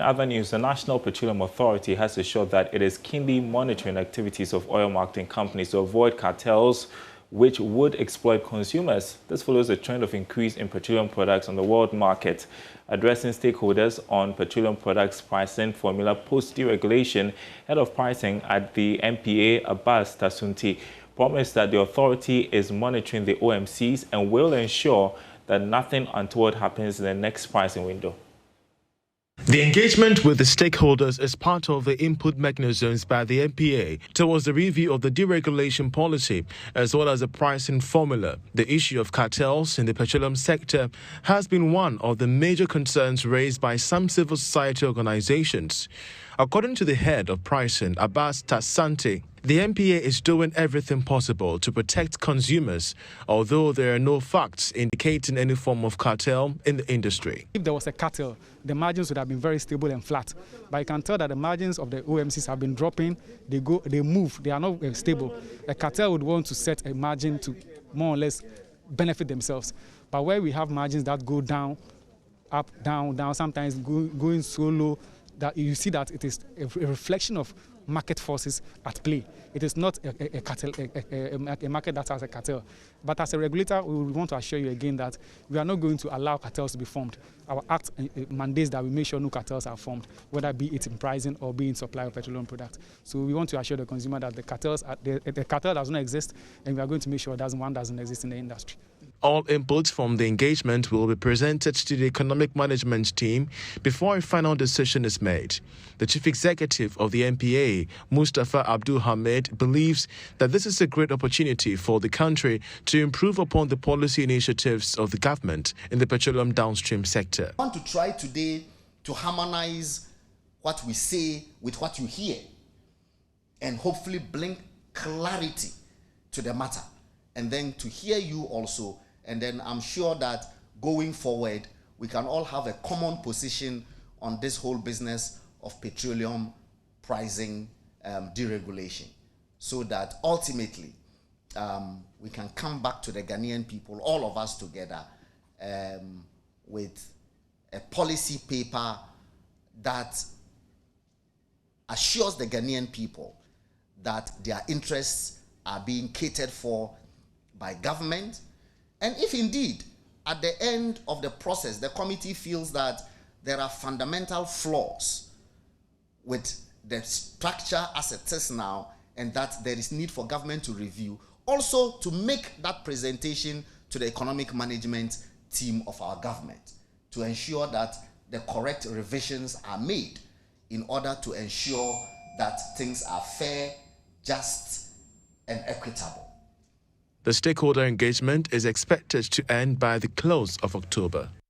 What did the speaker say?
other news, the National Petroleum Authority has assured that it is keenly monitoring activities of oil marketing companies to avoid cartels which would exploit consumers. This follows a trend of increase in petroleum products on the world market. Addressing stakeholders on petroleum products pricing formula post-deregulation, head of pricing at the NPA, Abbas Tasunti, promised that the authority is monitoring the OMCs and will ensure that nothing untoward happens in the next pricing window. The engagement with the stakeholders is part of the input mechanisms by the NPA towards the review of the deregulation policy as well as the pricing formula. The issue of cartels in the petroleum sector has been one of the major concerns raised by some civil society organizations. According to the head of pricing, Abbas Tasunti, the NPA is doing everything possible to protect consumers, although there are no facts indicating any form of cartel in the industry. If there was a cartel, the margins would have been very stable and flat. But you can tell that the margins of the OMCs have been dropping. They move. They are not stable. A cartel would want to set a margin to more or less benefit themselves. But where we have margins that go down, up, down, sometimes going so low, that you see that it is a reflection of market forces at play. It is not a cartel, a market that has a cartel. But as a regulator, we want to assure you again that we are not going to allow cartels to be formed. Our act mandates that we make sure no cartels are formed, whether be it in pricing or be in supply of petroleum products. So we want to assure the consumer that the cartel does not exist, and we are going to make sure that one doesn't exist in the industry. All inputs from the engagement will be presented to the economic management team before a final decision is made. The chief executive of the NPA, Mustafa Abdul Hamid, believes that this is a great opportunity for the country to improve upon the policy initiatives of the government in the petroleum downstream sector. I want to try today to harmonize what we say with what you hear and hopefully bring clarity to the matter, and then to hear you also. And then I'm sure that going forward, we can all have a common position on this whole business of petroleum pricing deregulation, so that ultimately we can come back to the Ghanaian people, all of us together, with a policy paper that assures the Ghanaian people that their interests are being catered for by government. And if indeed, at the end of the process, the committee feels that there are fundamental flaws with the structure as it is now, and that there is need for government to review, also to make that presentation to the economic management team of our government to ensure that the correct revisions are made in order to ensure that things are fair, just, and equitable. The stakeholder engagement is expected to end by the close of October.